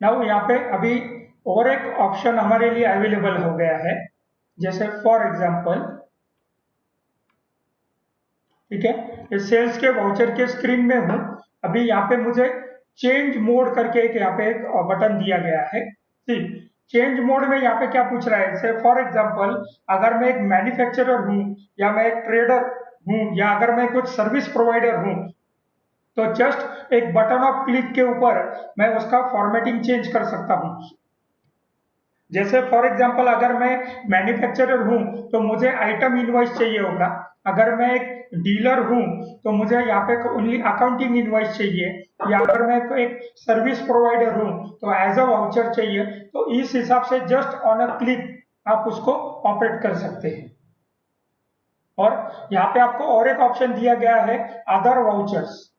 Now यहाँ पे अभी और एक ऑप्शन हमारे लिए अवेलेबल हो गया है, जैसे फॉर एग्जांपल, ठीक है, ये सेल्स के वाउचर के स्क्रीन में हूँ। अभी यहाँ पे मुझे चेंज मोड करके एक यहाँ पे एक बटन दिया गया है। ठीक, चेंज मोड में यहाँ पे क्या पूछ रहा है, जैसे फॉर एग्जांपल अगर मैं एक मैन्युफैक्चरर हूँ, या मैं एक ट्रेडर हूँ, या अगर मैं कुछ सर्विस प्रोवाइडर हूँ, तो जस्ट एक बटन ऑफ क्लिक के ऊपर मैं उसका फॉर्मेटिंग चेंज कर सकता हूँ। जैसे फॉर एग्जांपल अगर मैं मैन्युफैक्चरर हूं तो मुझे आइटम इनवॉइस चाहिए होगा। अगर मैं एक डीलर हूं तो मुझे यहाँ पे ओनली अकाउंटिंग इनवॉइस चाहिए। या अगर मैं एक सर्विस प्रोवाइडर हूं तो एज अ वाउचर चाहिए। तो इस हिसाब से जस्ट ऑन अ क्लिक आप उसको ऑपरेट कर सकते हैं। और यहाँ पे आपको और एक ऑप्शन दिया गया है, अदर वाउचर्स।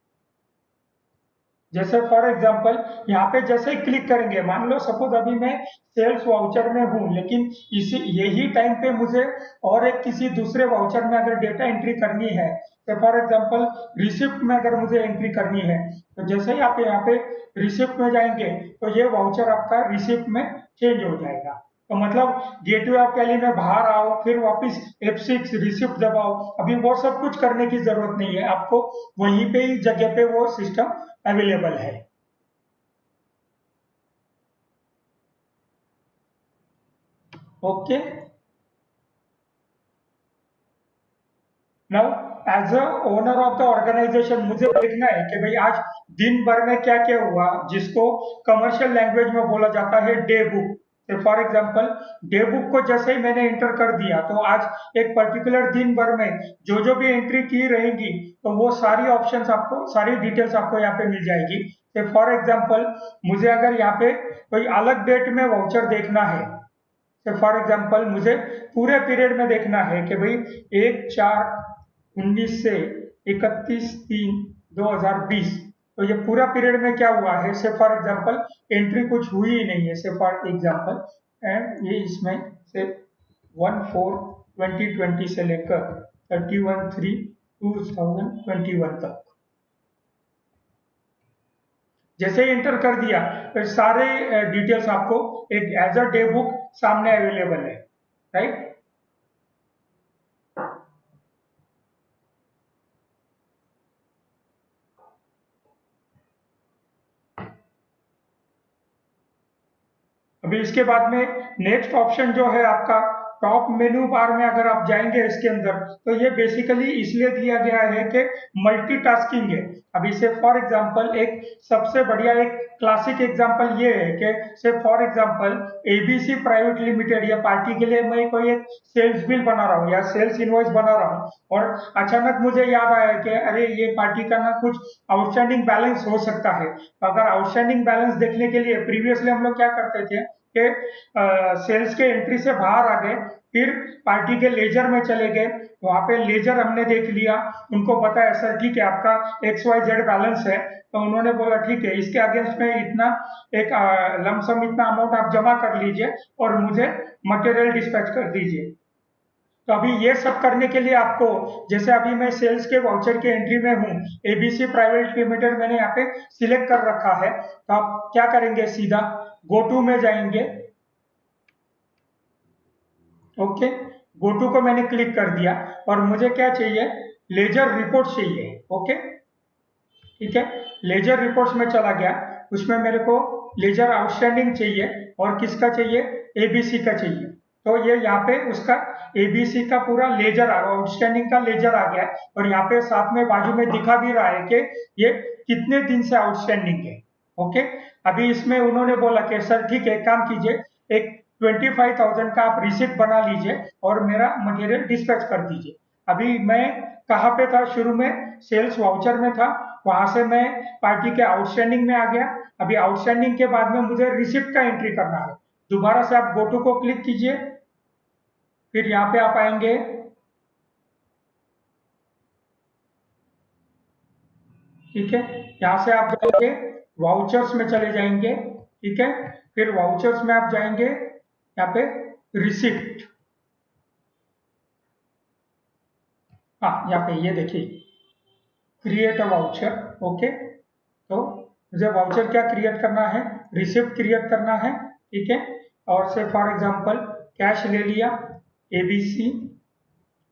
जैसे फॉर एग्जांपल यहाँ पे जैसे ही क्लिक करेंगे, मान लो सपोज अभी मैं सेल्स वाउचर में हूँ, लेकिन इसी यही टाइम पे मुझे और एक किसी दूसरे वाउचर में अगर डेटा एंट्री करनी है, तो फॉर एग्जांपल रिसिप्ट में अगर मुझे एंट्री करनी है, तो जैसे ही आप यहाँ पे रिसिप्ट में जाएंगे तो ये वाउचर आपका रिसिप्ट में चेंज हो जाएगा। तो मतलब गेटवे ऑफ टैली में बाहर आओ, फिर वापस F6 रिसिप्ट दबाओ, अभी वो सब कुछ करने की जरूरत नहीं है आपको, वहीं पे ही जगह पे वो सिस्टम अवेलेबल है। Okay, now as a owner of the organization मुझे देखना है कि भाई आज दिन भर में क्या क्या हुआ, जिसको कमर्शियल लैंग्वेज में बोला जाता है day book. For example day book को जैसे ही मैंने एंटर कर दिया, तो आज एक पर्टिकुलर दिन भर में जो जो भी एंट्री की रहेगी, तो वो सारी ऑप्शंस आपको, सारी डिटेल्स आपको यहाँ पे मिल जाएगी। फॉर एग्जांपल मुझे अगर यहाँ पे कोई अलग डेट में वाउचर देखना है, फॉर एग्जांपल मुझे पूरे पीरियड में देखना है कि भाई 1/4/19 से 31/3/2020, तो ये पूरा पीरियड में क्या हुआ है, से फॉर एग्जांपल एंट्री कुछ हुई ही नहीं है, से फॉर एग्जांपल, एंड ये इसमें से 1/4/2020 से लेकर 31/3/2021 तक जैसे ही एंटर कर दिया, फिर सारे डिटेल्स आपको एक एज अ डे बुक सामने अवेलेबल है, राइट। अभी इसके बाद में नेक्स्ट ऑप्शन जो है आपका टॉप मेनू बार में अगर आप जाएंगे इसके अंदर, तो ये बेसिकली इसलिए दिया गया है कि मल्टीटास्किंग है। अभी से फॉर एग्जांपल एक सबसे बढ़िया एक क्लासिक एग्जांपल ये है कि से for example ABC private limited या पार्टी के लिए मैं कोई एक सेल्स बिल बना रहा हूँ या सेल्स इनवॉइस बना रहा हूँ, और अचानक मुझे याद आया कि अरे ये पार्टी का ना कुछ आउटस्टैंडिंग बैलेंस हो सकता है। तो अगर आउटस्टैंडिंग बैलेंस देखने के लिए प्रीवियसली हम लोग क्या करते थे कि सेल्स के एंट्री से बाहर आ गए, फिर पार्टी के लेजर में चले गए, वहां पे लेजर हमने देख लिया, उनको बताया सर ठीक है आपका XYZ बैलेंस है, तो उन्होंने बोला ठीक है इसके अगेंस्ट में इतना एक लमसम इतना अमाउंट आप जमा कर लीजिए और मुझे मटेरियल डिस्पैच कर दीजिए। तो अभी ये सब करने के लिए आपको, जैसे अभी मैं सेल्स के वाउचर के एंट्री में हूँ, एबीसी प्राइवेट लिमिटेड मैंने यहाँ पे सिलेक्ट कर रखा है, तो आप क्या करेंगे, सीधा गो टू में जाएंगे। ओके, गो टू को मैंने क्लिक कर दिया और मुझे क्या चाहिए, लेजर रिपोर्ट चाहिए। ओके, ठीक है, लेजर रिपोर्ट्स में चला गया, उसमें मेरे को लेजर आउटस्टैंडिंग चाहिए और किसका चाहिए, एबीसी का चाहिए। तो ये यहाँ पे उसका एबीसी का पूरा लेजर आउटस्टैंडिंग का लेजर आ गया, और यहाँ पे साथ में बाजू में दिखा भी रहा है कि ये कितने दिन से आउटस्टैंडिंग है। ओके, अभी इसमें उन्होंने बोला कि सर ठीक है, एक काम कीजिए, एक 25,000 का आप रिसिप्ट बना लीजिए और मेरा मटेरियल डिस्पैच कर दीजिए। अभी मैं कहाँ पे था, शुरू में सेल्स वाउचर में था, वहां से मैं पार्टी के आउटस्टैंडिंग में आ गया। अभी आउटस्टैंडिंग के बाद में मुझे रिसिप्ट का एंट्री करना है। दोबारा से आप गो टू को क्लिक कीजिए, फिर यहाँ पे आप आएंगे, ठीक है, यहाँ से आप जाएंगे वाउचर्स में चले जाएंगे, ठीक है, फिर वाउचर्स में आप जाएंगे यहाँ पे रिसिप्ट, हाँ यहाँ पे ये देखिए क्रिएट अ वाउचर। ओके, तो मुझे वाउचर क्या क्रिएट करना है, रिसिप्ट क्रिएट करना है, ठीक है। और से फॉर एग्जांपल कैश ले लिया ABC,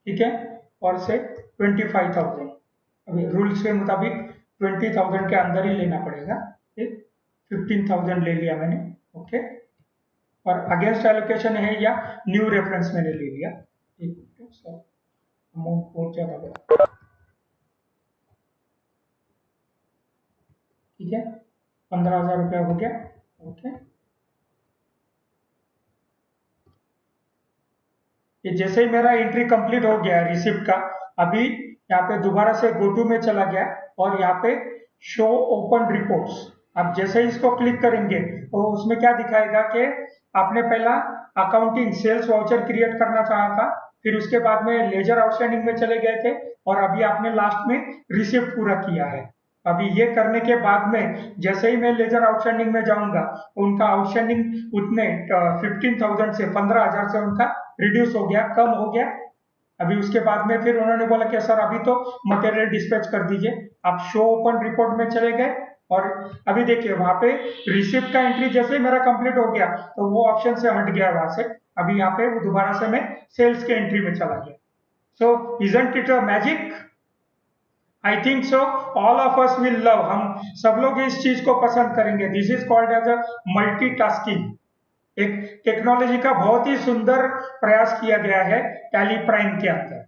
ठीक है, और से 25,000, अभी रूल्स के मुताबिक 20,000 के अंदर ही लेना पड़ेगा, ठीक। 15,000 ले लिया मैंने, ओके। और अगेंस्ट एलोकेशन है या न्यू रेफरेंस मैंने ले लिया, ठीक है। अमाउंट बहुत ज्यादा बड़ा, ठीक है, 15,000 रुपया हो गया, ओके। ये जैसे ही मेरा एंट्री कंप्लीट हो गया रिसिप्ट का, अभी यहाँ पे दोबारा से गो टू में चला गया और यहाँ पे शो ओपन रिपोर्ट्स, आप जैसे ही इसको क्लिक करेंगे तो उसमें क्या दिखाएगा कि आपने पहला अकाउंटिंग सेल्स वाउचर क्रिएट करना चाहा था, फिर उसके बाद में लेजर आउटस्टैंडिंग में चले गए थे और अभी आपने लास्ट में रिसिप्ट पूरा किया है। अभी ये करने के बाद में जैसे ही मैं लेजर आउटस्टैंडिंग में जाऊंगा, उनका आउटस्टैंडिंग उतने 15,000 से 15,000 से उनका रिड्यूस हो गया, कम हो गया। अभी उसके बाद में फिर उन्होंने बोला कि सर अभी तो मटेरियल डिस्पैच कर दीजिए, आप शो ओपन रिपोर्ट में चले गए और अभी देखिए वहां पे रिसिप्ट का एंट्री जैसे ही मेरा कंप्लीट हो गया तो वो ऑप्शन से हट गया वहां से, अभी यहाँ पे दोबारा से मैं सेल्स के एंट्री में चला गया। So isn't it a magic? I think so, all of us will love, हम सब लोग इस चीज को पसंद करेंगे। This is called as a multitasking. एक टेक्नोलॉजी का बहुत ही सुंदर प्रयास किया गया है टैली प्राइम के अंदर।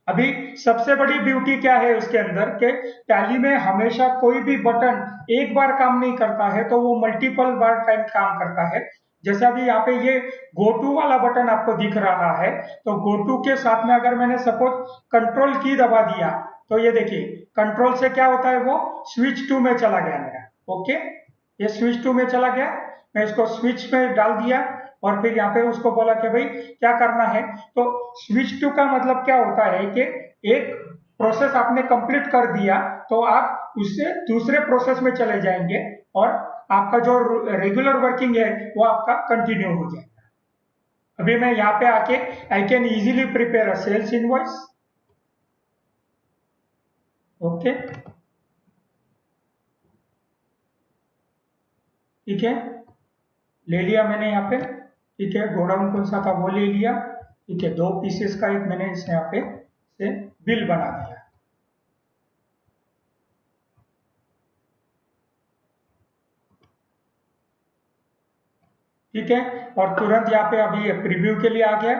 अभी सबसे बड़ी ब्यूटी क्या है उसके अंदर के टैली में हमेशा कोई भी बटन एक बार काम नहीं करता है तो वो मल्टीपल बार टाइम काम करता है। जैसे अभी यहाँ पे ये गो टू वाला बटन आपको दिख रहा है, तो गो टू के साथ में अगर मैंने सपोज कंट्रोल की दबा दिया तो ये देखिए कंट्रोल से क्या होता है, वो स्विच टू में चला गया मेरा, ओके। ये स्विच टू में चला गया, मैं इसको स्विच में डाल दिया और फिर यहाँ पे उसको बोला कि भाई क्या करना है। तो स्विच टू का मतलब क्या होता है कि एक प्रोसेस आपने कंप्लीट कर दिया तो आप उससे दूसरे प्रोसेस में चले जाएंगे और आपका जो रेगुलर वर्किंग है वो आपका कंटिन्यू हो जाएगा। अभी मैं यहाँ पे आके I can easily prepare a sales invoice, okay, ठीक है, ले लिया मैंने यहाँ पे, ठीक है। गोडाउन कौन सा था वो ले लिया, ठीक है। 2 पीसेस का एक मैंने इस यहाँ पे से बिल बना दिया, ठीक है। और तुरंत यहाँ पे अभी प्रीव्यू के लिए आ गया,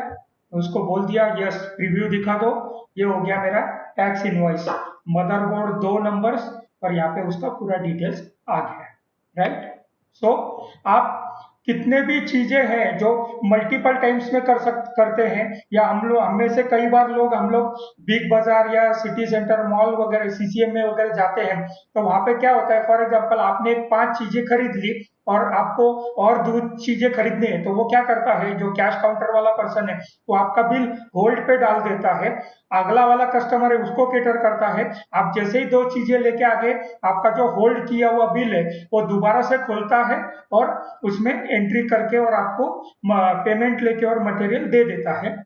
उसको बोल दिया यस प्रीव्यू दिखा दो, ये हो गया मेरा टैक्स इनवॉइस, मदरबोर्ड 2 नंबर्स और यहाँ पे उसका पूरा डिटेल्स आ गया, राइट। सो आप कितने भी चीजें हैं जो मल्टीपल टाइम्स में करते हैं, या हम में से कई बार हम लोग बिग बाजार या सिटी सेंटर मॉल वगैरह सीसीएम में वगैरह जाते हैं, तो वहां पे क्या होता है, फॉर एग्जांपल आपने 5 चीजें खरीद ली और आपको और 2 चीजें खरीदनी है, तो वो क्या करता है, जो कैश काउंटर वाला पर्सन है वो आपका बिल होल्ड पे डाल देता है, अगला वाला कस्टमर है उसको केटर करता है। आप जैसे ही 2 चीजें लेके आगे, आपका जो होल्ड किया हुआ बिल है वो दोबारा से खोलता है और उसमें एंट्री करके और आपको पेमेंट लेके और मटेरियल दे देता है।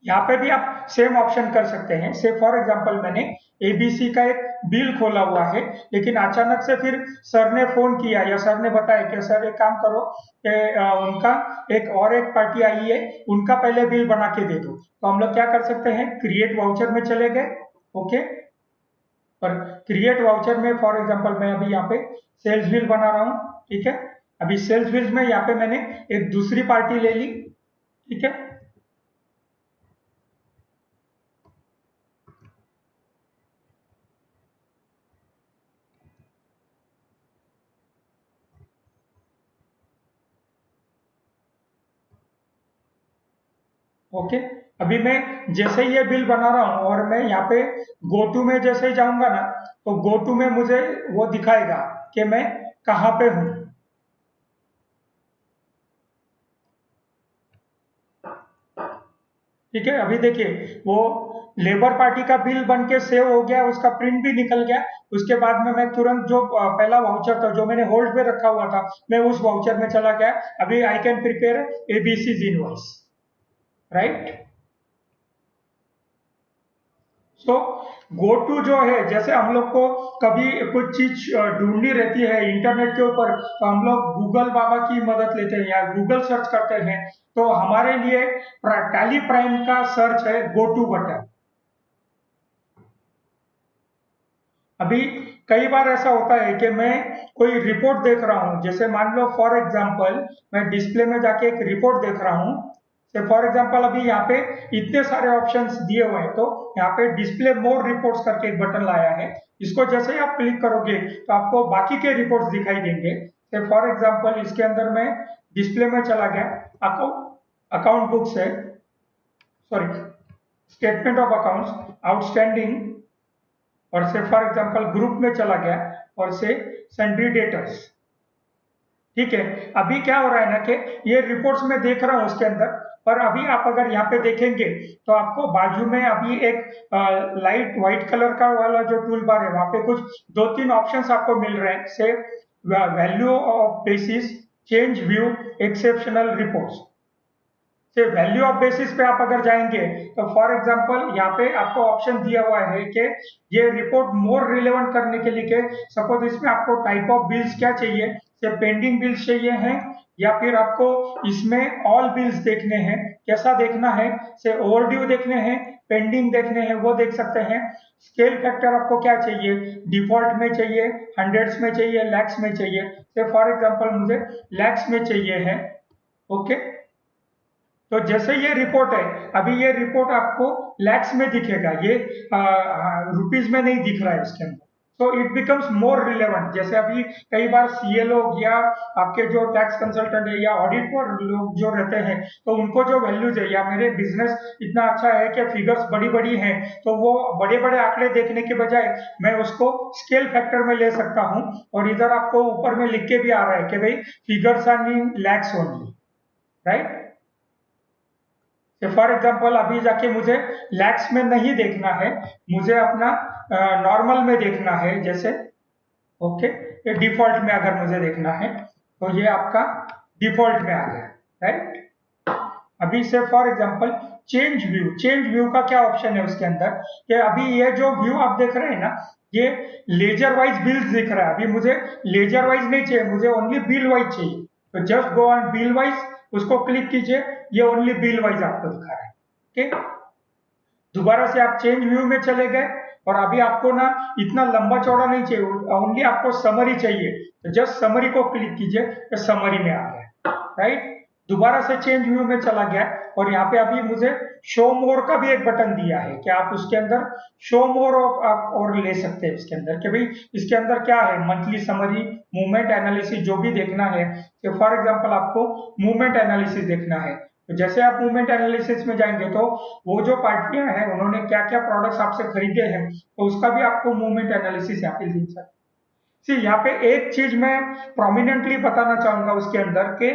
यहाँ पे भी आप सेम ऑप्शन कर सकते हैं। से फॉर एग्जांपल मैंने एबीसी का एक बिल खोला हुआ है, लेकिन अचानक से फिर सर ने फोन किया या सर ने बताया कि सर एक काम करो कि उनका एक पार्टी आई है, उनका पहले बिल बना के दे दो। तो हम लोग क्या कर सकते हैं, क्रिएट वाउचर में चले गए, ओके। और क्रिएट वाउचर में फॉर एग्जांपल मैं अभी यहाँ पे सेल्स बिल बना रहा हूँ, ठीक है। अभी सेल्स बिल में यहाँ पे मैंने एक दूसरी पार्टी ले ली, ठीक है। ओके, अभी मैं जैसे ही ये बिल बना रहा हूं और मैं यहाँ पे गो टू में जैसे ही जाऊंगा ना, तो गो टू में मुझे वो दिखाएगा कि मैं कहाँ पे हूँ, ठीक है। अभी देखिए वो लेबर पार्टी का बिल बन के सेव हो गया, उसका प्रिंट भी निकल गया। उसके बाद में मैं तुरंत जो पहला वाउचर था जो मैंने होल्ड पे रखा हुआ था, मैं उस वाउचर में चला गया। अभी I can prepare ABC invoice, right. So go to जो है, जैसे हम लोग को कभी कुछ चीज ढूंढनी रहती है इंटरनेट के ऊपर, तो हम लोग गूगल बाबा की मदद लेते हैं या गूगल सर्च करते हैं। तो हमारे लिए टैली प्राइम का सर्च है गो टू बटन। अभी कई बार ऐसा होता है कि मैं कोई रिपोर्ट देख रहा हूं, जैसे मान लो फॉर एग्जांपल मैं डिस्प्ले में जाके एक रिपोर्ट देख रहा हूं। से फॉर एग्जांपल अभी यहाँ पे इतने सारे ऑप्शंस दिए हुए हैं, तो यहाँ पे डिस्प्ले मोर रिपोर्ट्स करके एक बटन लाया है। इसको जैसे ही आप क्लिक करोगे तो आपको बाकी के रिपोर्ट्स दिखाई देंगे। से फॉर एग्जांपल इसके अंदर मैं डिस्प्ले में चला गया, अकाउंट बुक्स है, sorry, statement of accounts, outstanding, और से फॉर एग्जांपल ग्रुप में चला गया और से सन्ड्री डेटर्स। ठीक है, अभी क्या हो रहा है ना कि ये रिपोर्ट्स में देख रहा हूं उसके अंदर, पर अभी आप अगर यहाँ पे देखेंगे तो आपको बाजू में अभी एक लाइट व्हाइट कलर का वाला जो टूल बार है, वहां पे कुछ 2-3 ऑप्शंस आपको मिल रहे हैं, से value of basis, change view, exceptional reports. से वैल्यू ऑफ बेसिस पे आप अगर जाएंगे तो फॉर एग्जांपल यहाँ पे आपको ऑप्शन दिया हुआ है कि ये रिपोर्ट मोर रिलेवेंट करने के लिए के सपोज इसमें आपको टाइप ऑफ बिल्स क्या चाहिए, से पेंडिंग बिल्स चाहिए हैं, या फिर आपको इसमें ऑल बिल्स देखने हैं, कैसा देखना है, से ओवरड्यू देखने हैं, पेंडिंग देखने हैं, वो देख सकते हैं। स्केल फैक्टर आपको क्या चाहिए, डिफॉल्ट में चाहिए, हंड्रेड्स में चाहिए, लैक्स में चाहिए। से फॉर एग्जांपल मुझे लैक्स में चाहिए है। ओके, तो जैसे ये रिपोर्ट है, अभी ये रिपोर्ट आपको लैक्स में दिखेगा, ये रुपीज में नहीं दिख रहा है इसके अंदर। So it becomes more relevant. जैसे अभी कई बार सीए लोग या आपके जो टैक्स कंसल्टेंट है या ऑडिटर लोग जो रहते हैं, तो उनको जो वैल्यूज है, या मेरे बिजनेस इतना अच्छा है कि फिगर्स बड़ी बड़ी हैं, तो वो बड़े बड़े आंकड़े देखने के बजाय मैं उसको स्केल फैक्टर में ले सकता हूं, और इधर आपको ऊपर में लिख के भी आ रहा है कि भाई figures are in lakhs only, right. For example अभी जाके मुझे लैक्स में नहीं देखना है, मुझे अपना नॉर्मल में देखना है, जैसे ओके, ये डिफॉल्ट में अगर मुझे देखना है तो ये आपका डिफॉल्ट में आ गया, राइट। अभी से for example change view, change view का क्या ऑप्शन है उसके अंदर, कि अभी ये जो व्यू आप देख रहे हैं ना, ये लेजर वाइज बिल्स दिख रहा है। अभी मुझे लेजर वाइज नहीं चाहिए, मुझे ओनली बिल वाइज चाहिए। तो just go on bill wise, उसको क्लिक कीजिए, ये ओनली बिल वाइज आपको दिखा रहा है। ठीक, दोबारा से आप चेंज व्यू में चले गए, और अभी आपको ना इतना लंबा चौड़ा नहीं चाहिए, ओनली आपको समरी चाहिए, तो जस्ट समरी को क्लिक कीजिए, तो समरी में आ गया, राइट। दोबारा से चेंज व्यू में चला गया, और यहाँ पे अभी मुझे शो मोर का भी एक बटन दिया है कि आप उसके अंदर शो मोर आप और ले सकते हैं इसके अंदर, कि भाई इसके अंदर क्या है, मंथली समरी, मूवमेंट एनालिसिस जो भी देखना है। तो फॉर एग्जांपल आपको मूवमेंट एनालिसिस देखना है, तो जैसे आप मूवमेंट एनालिसिस में जाएंगे तो वो जो पार्टियां हैं उन्होंने क्या क्या प्रोडक्ट्स आपसे खरीदे हैं, तो उसका भी आपको मूवमेंट एनालिसिस यहाँ पे दिख सकता है। सी यहाँ पे एक चीज मैं प्रोमिनेंटली बताना चाहूंगा उसके अंदर के,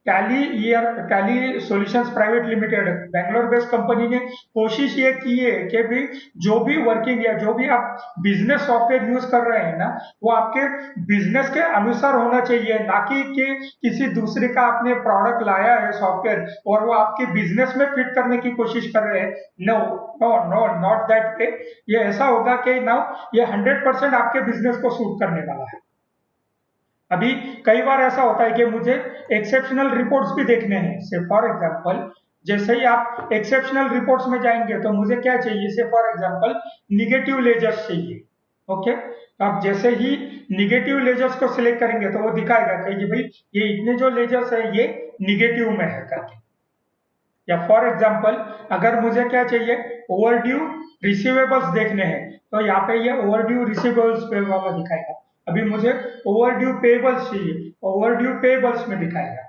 tally solutions private limited Bangalore based company ने कोशिश ये की है कि भी जो भी वर्किंग या जो भी आप बिजनेस सॉफ्टवेयर यूज कर रहे हैं ना, वो आपके बिजनेस के अनुसार होना चाहिए, ना कि किसी दूसरे का आपने प्रोडक्ट लाया है सॉफ्टवेयर और वो आपके बिजनेस में फिट करने की कोशिश कर रहे हैं। No no no, not that way. ये ऐसा होगा कि नाउ ये 100% आपके बिजनेस को सूट करने वाला है। अभी कई बार ऐसा होता है कि मुझे एक्सेप्शनल रिपोर्ट्स भी देखने हैं, से फॉर एग्जांपल जैसे ही आप एक्सेप्शनल रिपोर्ट्स में जाएंगे तो मुझे क्या चाहिए, से फॉर एग्जांपल निगेटिव लेजर्स चाहिए। ओके, तो आप जैसे ही निगेटिव लेजर्स को सिलेक्ट करेंगे तो वो दिखाएगा कि भाई ये इतने जो लेजर्स है ये निगेटिव में है करके। या फॉर एग्जांपल अगर मुझे क्या चाहिए, ओवरड्यू रिसीवेबल्स देखने हैं, तो यहाँ पे ये ओवरड्यू रिसीवेबल्स पे वाला दिखाएगा। अभी मुझे ओवरड्यू पेबल्स चाहिए, ओवरड्यू पेबल्स में दिखाएगा।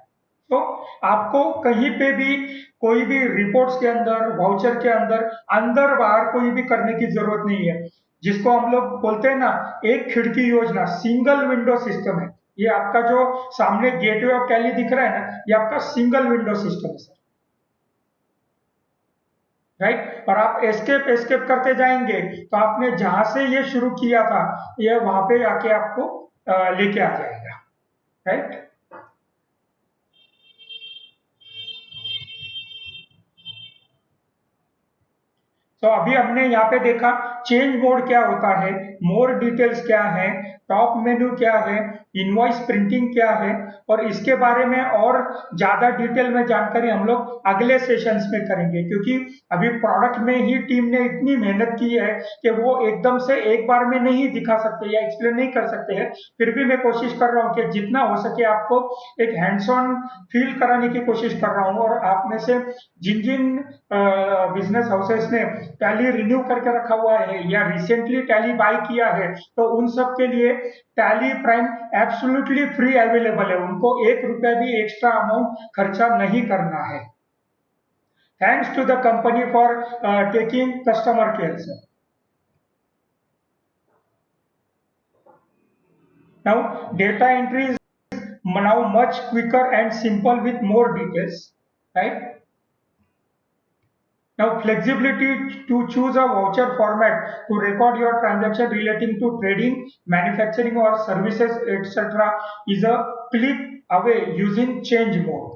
तो आपको कहीं पे भी कोई भी रिपोर्ट्स के अंदर, वाउचर के अंदर, अंदर बाहर कोई भी करने की जरूरत नहीं है। जिसको हम लोग बोलते हैं ना, एक खिड़की योजना, सिंगल विंडो सिस्टम है। ये आपका जो सामने गेटवे ऑफ टैली दिख रहा है ना, ये आपका सिंगल विंडो सिस्टम है, राइट। और आप एस्केप एस्केप करते जाएंगे तो आपने जहां से ये शुरू किया था, ये वहां पे आके आपको लेके आ जाएगा, राइट। तो अभी हमने यहाँ पे देखा चेंज मोड क्या होता है, मोर डिटेल्स क्या है, टॉप मेनू क्या है, इनवॉइस प्रिंटिंग क्या है, और इसके बारे में और ज्यादा डिटेल में जानकारी हम लोग अगले सेशंस में करेंगे, क्योंकि अभी प्रोडक्ट में ही टीम ने इतनी मेहनत की है कि वो एकदम से एक बार में नहीं दिखा सकते या एक्सप्लेन नहीं कर सकते हैं। फिर भी मैं कोशिश कर रहा हूँ कि जितना हो सके आपको एक हैंड्स ऑन फील कराने की कोशिश कर रहा हूँ, और आप में से जिन जिन बिजनेस हाउसेस ने टैली रिन्यू करके रखा हुआ है या रिसेंटली टैली बाय किया है, तो उन सब के लिए tally prime absolutely free available है, उनको ₹1 भी एक्स्ट्रा अमाउंट खर्चा नहीं करना है। Thanks to the company for taking customer care sir. Now data entry is now much quicker and simple with more details, right? Now flexibility to choose a voucher format to record your transaction relating to trading, manufacturing or services, etc. is a click away using change mode,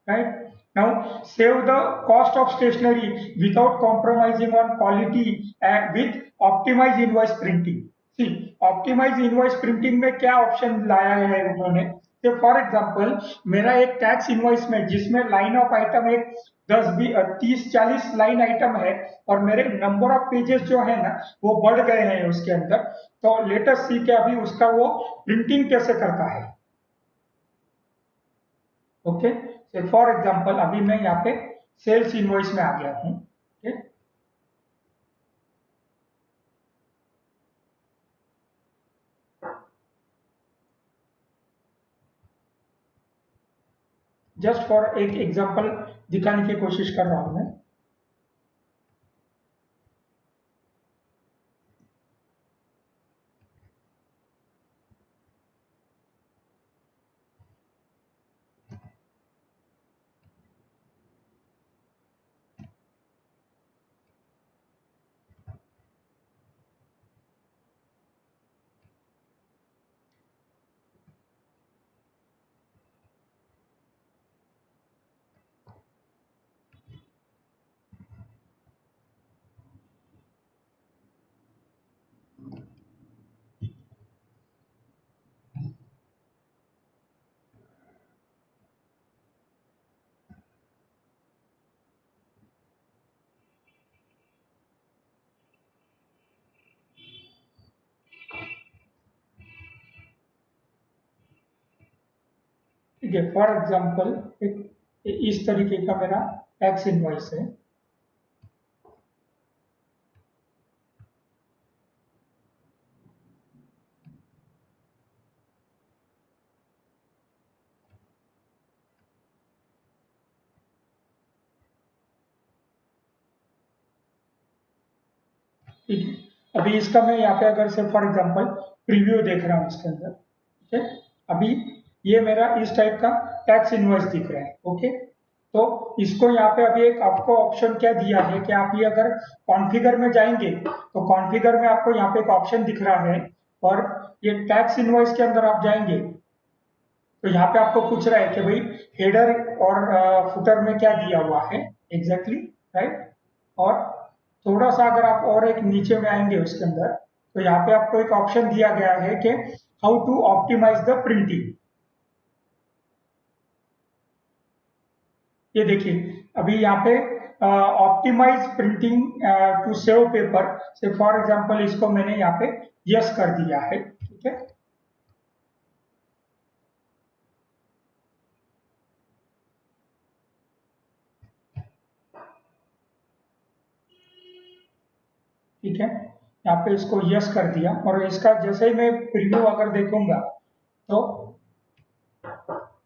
right? Now save the cost of stationery without compromising on quality and with optimized invoice printing. See optimize invoice printing में क्या option लाया है उन्होंने, तो for example मेरा एक tax invoice में जिसमें लाइन ऑफ आइटम एक 10 20 30 40 लाइन आइटम है, और मेरे नंबर ऑफ पेजेस जो है ना वो बढ़ गए हैं उसके अंदर, तो लेटेस्ट सी के अभी उसका वो प्रिंटिंग कैसे करता है। ओके, फॉर एग्जांपल अभी मैं यहाँ पे सेल्स इनवॉइस में आ गया हूँ। जस्ट फॉर एक एग्जांपल दिखाने की कोशिश कर रहा हूं मैं। ठीक है, फॉर एग्जांपल इस तरीके का मेरा टैक्स इनवॉइस है। ठीक है, अभी इसका मैं यहाँ पे अगर से फॉर एग्जांपल प्रीव्यू देख रहा हूँ इसके अंदर, ठीक है, अभी ये मेरा इस टाइप का टैक्स इनवॉइस दिख रहा है। ओके, तो इसको यहाँ पे अभी एक आपको ऑप्शन क्या दिया है कि आप ये अगर कॉन्फ़िगर में जाएंगे तो कॉन्फ़िगर में आपको यहाँ पे एक ऑप्शन दिख रहा है, और ये टैक्स इनवॉइस के अंदर आप जाएंगे तो यहाँ पे आपको पूछ रहा है कि भाई हेडर और फुटर में क्या दिया हुआ है एग्जैक्टली, राइट। और थोड़ा सा अगर आप और एक नीचे में आएंगे उसके अंदर, तो यहाँ पे आपको एक ऑप्शन दिया गया है कि how to optimize the printing. ये देखिए अभी यहाँ पे optimize printing to save paper से फॉर एग्जांपल इसको मैंने यहाँ पे यस कर दिया है। ठीक है, ठीक है, यहाँ पे इसको यस कर दिया, और इसका जैसे ही मैं प्रीव्यू अगर देखूंगा तो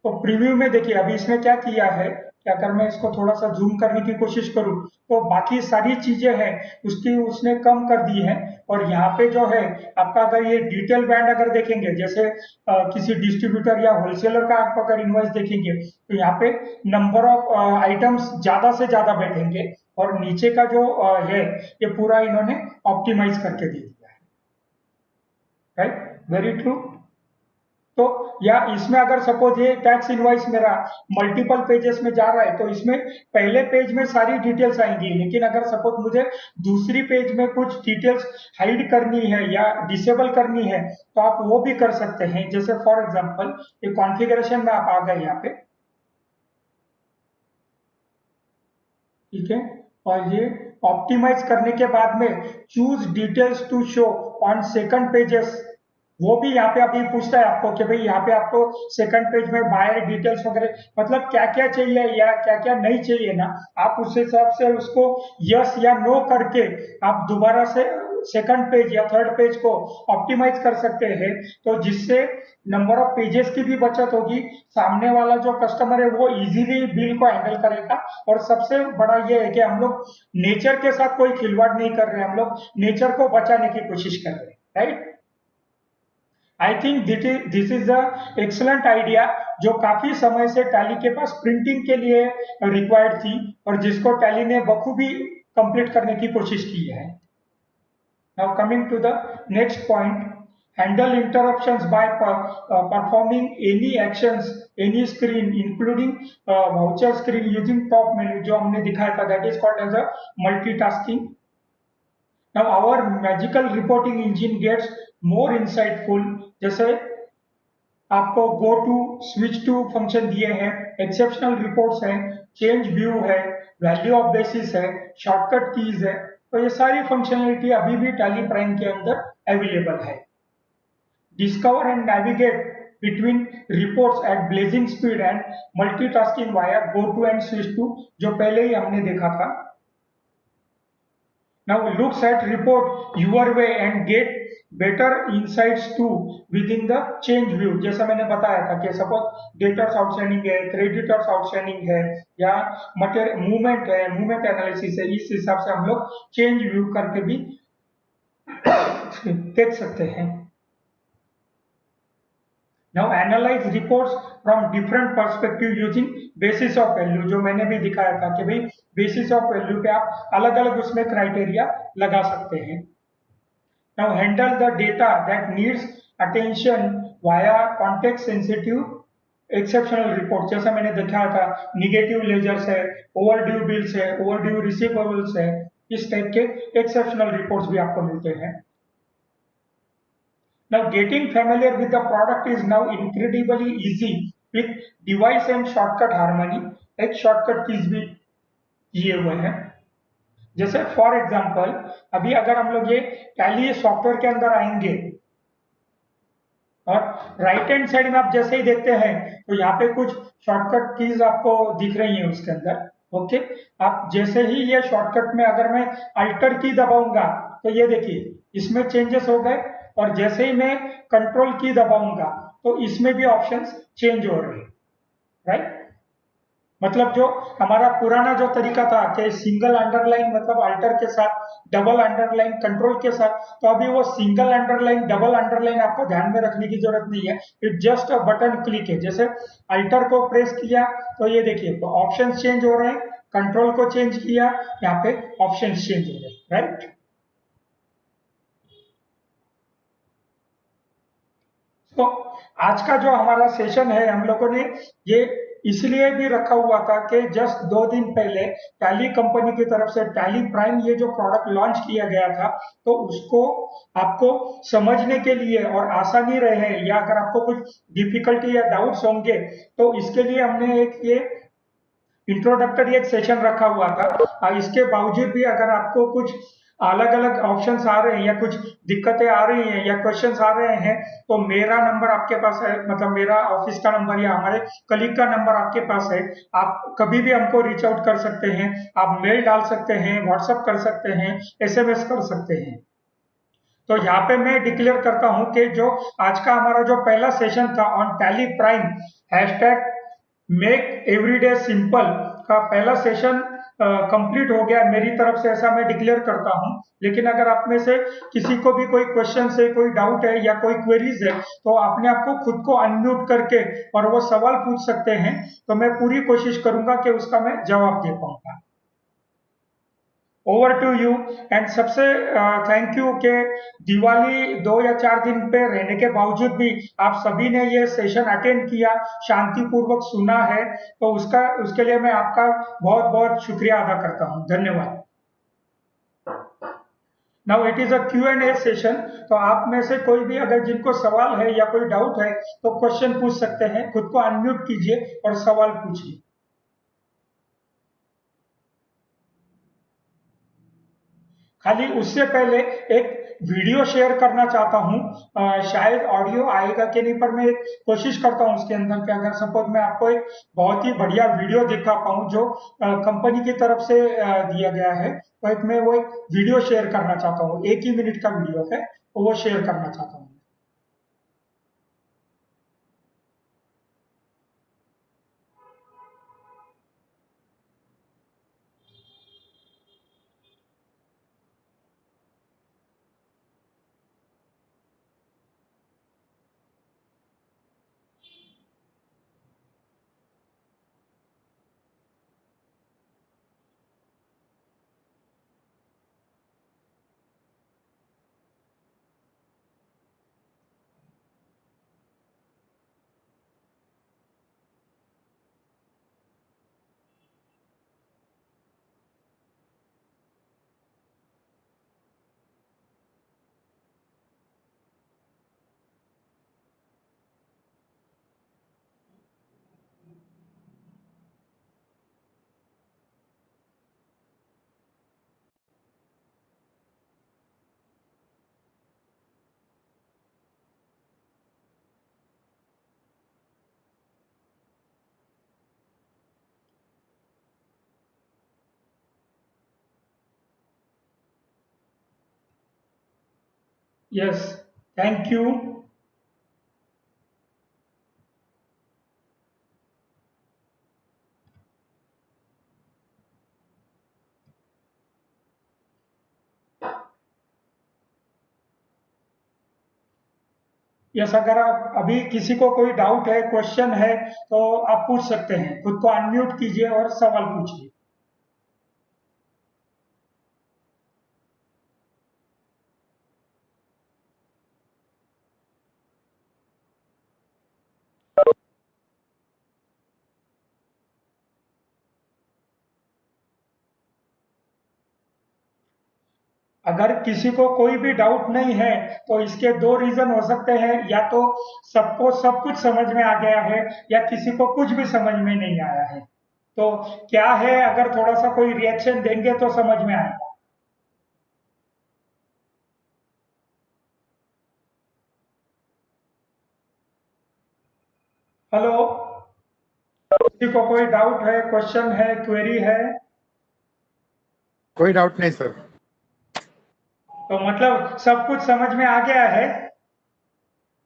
प्रीव्यू में देखिए अभी इसने क्या किया है कि अगर मैं इसको थोड़ा सा जूम करने की कोशिश करूं तो बाकी सारी चीजें हैं उसकी उसने कम कर दी है। और यहाँ पे जो है आपका अगर ये डिटेल बैंड अगर देखेंगे, जैसे किसी डिस्ट्रीब्यूटर या होलसेलर का आप अगर इनवॉइस देखेंगे तो यहाँ पे नंबर ऑफ आइटम्स ज्यादा से ज्यादा बैठेंगे, और नीचे का जो है ये पूरा इन्होंने ऑप्टिमाइज करके दे दिया है, राइट, वेरी ट्रू। तो या इसमें अगर सपोज ये टैक्स इनवॉइस मेरा मल्टीपल पेजेस में जा रहा है तो इसमें पहले पेज में सारी डिटेल्स आएंगी, लेकिन अगर सपोज मुझे दूसरी पेज में कुछ डिटेल्स हाइड करनी है या डिसेबल करनी है तो आप वो भी कर सकते हैं। जैसे फॉर एग्जांपल ये कॉन्फ़िगरेशन में आप आ गए यहाँ पे, ठीक है, और ये ऑप्टिमाइज करने के बाद में choose details to show on second pages, वो भी यहाँ पे अभी पूछता है आपको कि भाई यहाँ पे आपको सेकंड पेज में बायर डिटेल्स वगैरह मतलब क्या क्या चाहिए या क्या क्या नहीं चाहिए ना, आप उस हिसाब से उसको यस या नो करके आप दोबारा से सेकंड पेज या थर्ड पेज को ऑप्टिमाइज कर सकते हैं। तो जिससे नंबर ऑफ पेजेस की भी बचत होगी, सामने वाला जो कस्टमर है वो इजीली बिल को हैंडल करेगा, और सबसे बड़ा ये है कि हम लोग नेचर के साथ कोई खिलवाड़ नहीं कर रहे हैं, हम लोग नेचर को बचाने की कोशिश कर रहे हैं, right. I think this is a excellent idea जो काफी समय से टैली के पास प्रिंटिंग के लिए रिक्वायर्ड थी और जिसको टैली ने बखूबी कंप्लीट करने की कोशिश की है। Now coming to the next point, handle interruptions by performing any actions any screen including voucher screen using top menu जो हमने दिखाया था, that is called as a multitasking. Now our magical reporting engine gets more insightful, जैसे आपको go to switch to function दिए हैं, exceptional reports हैं, change view है, वैल्यू ऑफ बेसिस है, शॉर्टकट कीज है, तो ये सारी फंक्शनलिटी अभी भी टैली प्राइम के अंदर अवेलेबल है। Discover and navigate between reports at blazing speed and multitasking via go to and switch to, जो पहले ही हमने देखा था। Now looks at report your way and get better insights too within the change view, जैसा मैंने बताया था कि सपोज डेटर्स आउटस्टैंडिंग है, क्रेडिटर्स आउटस्टैंडिंग है या मूवमेंट है, मूवमेंट एनालिसिस है, इस हिसाब से हम लोग चेंज व्यू करके भी देख सकते हैं। Now analyze reports from different perspective using basis of value, जो मैंने भी दिखाया था कि भाई बेसिस ऑफ वैल्यू पे आप अलग अलग उसमें क्राइटेरिया लगा सकते हैं। Now handle the data that needs attention via context sensitive exceptional report, जैसा मैंने दिखाया था निगेटिव लेजर्स है, ओवरड्यू बिल्स है, ओवरड्यू रिसीवेबल्स है, इस टाइप के एक्सेप्शनल रिपोर्ट्स भी आपको मिलते हैं। Now getting familiar with the product is now incredibly easy with device and shortcut harmony, एक शॉर्टकट कीज भी किए हुए हैं। जैसे फॉर एग्जांपल अभी अगर हम लोग ये टैली सॉफ्टवेयर के अंदर आएंगे और राइट हैंड साइड में आप जैसे ही देखते हैं तो यहाँ पे कुछ शॉर्टकट कीज आपको दिख रही है उसके अंदर, ओके। आप जैसे ही ये शॉर्टकट में अगर मैं अल्टर की दबाऊंगा तो ये देखिए इसमें चेंजेस हो गए, और जैसे ही मैं कंट्रोल की दबाऊंगा तो इसमें भी ऑप्शंस चेंज हो रहे हैं, राइट। मतलब जो हमारा पुराना जो तरीका था कि सिंगल अंडरलाइन मतलब अल्टर के साथ, डबल अंडरलाइन कंट्रोल के साथ, तो अभी वो सिंगल अंडरलाइन डबल अंडरलाइन आपको ध्यान में रखने की जरूरत नहीं है, it just a button click है। जैसे अल्टर को प्रेस किया तो ये देखिए तो ऑप्शन चेंज हो रहे हैं, कंट्रोल को चेंज किया यहाँ पे ऑप्शन चेंज हो रहे हैं, राइट। तो आज का जो हमारा सेशन है हम लोगों ने ये इसलिए भी रखा हुआ था कि जस्ट 2 दिन पहले टैली कंपनी की तरफ से टैली प्राइम ये जो प्रोडक्ट लॉन्च किया गया था, तो उसको आपको समझने के लिए और आसानी रहे, या अगर आपको कुछ डिफिकल्टी या डाउट्स होंगे तो इसके लिए हमने एक ये इंट्रोडक्टरी एक सेशन रखा हुआ था। इसके बावजूद भी अगर आपको कुछ अलग अलग ऑप्शंस आ रहे हैं या कुछ दिक्कतें आ रही हैं या क्वेश्चंस आ रहे हैं तो मेरा नंबर आपके पास है, मतलब मेरा ऑफिस का नंबर या हमारे कलीग का नंबर आपके पास है, आप कभी भी हमको रीच आउट कर सकते हैं, आप मेल डाल सकते हैं, व्हाट्सएप कर सकते हैं, एसएमएस कर सकते हैं। तो यहाँ पे मैं डिक्लेयर करता हूं कि जो आज का हमारा जो पहला सेशन था on tally prime hashtag make everyday simple का पहला सेशन कंप्लीट हो गया मेरी तरफ से, ऐसा मैं डिक्लेयर करता हूं। लेकिन अगर आप में से किसी को भी कोई क्वेश्चन है, कोई डाउट है या कोई क्वेरीज है तो अपने आप को खुद को अनम्यूट करके और वो सवाल पूछ सकते हैं, तो मैं पूरी कोशिश करूंगा कि उसका मैं जवाब दे पाऊंगा। Over to you. एंड सबसे थैंक यू के दिवाली 2 या 4 दिन पे रहने के बावजूद भी आप सभी ने ये सेशन अटेंड किया, शांतिपूर्वक सुना है, तो उसके लिए मैं आपका बहुत बहुत शुक्रिया अदा करता हूँ। धन्यवाद। Now it is a Q&A session, तो आप में से कोई भी अगर जिनको सवाल है या कोई डाउट है तो क्वेश्चन पूछ सकते हैं। खुद को अनम्यूट कीजिए और सवाल पूछिए। खाली उससे पहले एक वीडियो शेयर करना चाहता हूँ। शायद ऑडियो आएगा कि नहीं, पर मैं एक कोशिश करता हूँ उसके अंदर कि अगर सपोज मैं आपको एक बहुत ही बढ़िया वीडियो दिखा पाऊँ जो कंपनी की तरफ से दिया गया है, तो मैं वो एक वीडियो शेयर करना चाहता हूँ। 1 ही मिनट का वीडियो है, तो वो शेयर करना चाहता हूँ। Yes, thank you. यस, अगर आप अभी किसी को कोई डाउट है, क्वेश्चन है, तो आप पूछ सकते हैं। खुद को अनम्यूट कीजिए और सवाल पूछिए। अगर किसी को कोई भी डाउट नहीं है तो इसके दो रीजन हो सकते हैं। या तो सबको सब कुछ समझ में आ गया है, या किसी को कुछ भी समझ में नहीं आया है। तो क्या है, अगर थोड़ा सा कोई रिएक्शन देंगे तो समझ में आएगा। हेलो, किसी को कोई डाउट है, क्वेश्चन है, क्वेरी है? कोई डाउट नहीं सर। तो मतलब सब कुछ समझ में आ गया है।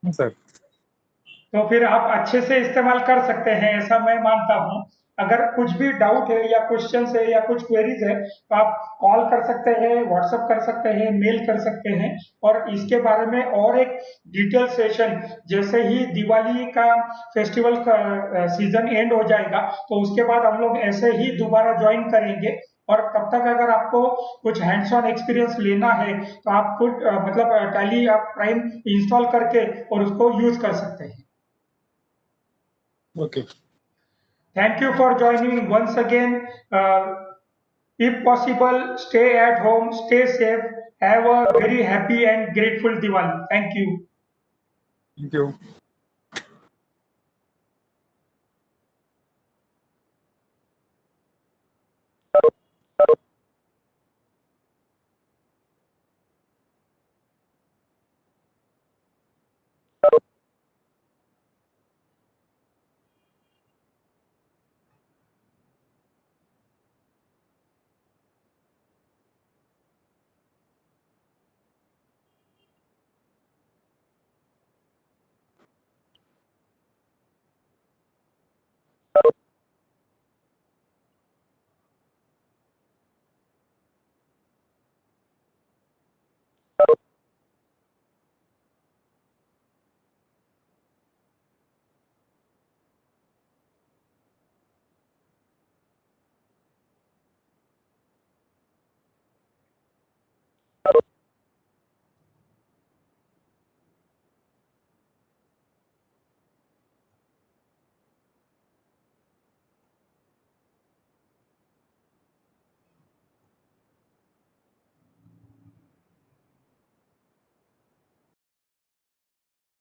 सर तो फिर आप अच्छे से इस्तेमाल कर सकते हैं, ऐसा मैं मानता हूँ। अगर कुछ भी डाउट है या क्वेश्चन है या कुछ क्वेरीज है, तो आप कॉल कर सकते हैं, व्हाट्सएप कर सकते हैं, मेल कर सकते हैं। और इसके बारे में और एक डिटेल सेशन, जैसे ही दिवाली का फेस्टिवल का सीजन एंड हो जाएगा, तो उसके बाद हम लोग ऐसे ही दोबारा ज्वाइन करेंगे। और तब तक अगर आपको कुछ हैंड्स ऑन एक्सपीरियंस लेना है, तो आप खुद मतलब टैली आप प्राइम इंस्टॉल करके और उसको यूज कर सकते हैं। Okay, Thank you for joining once again. If possible, stay at home, stay safe, have a very happy and grateful Diwali. Thank you. Thank you.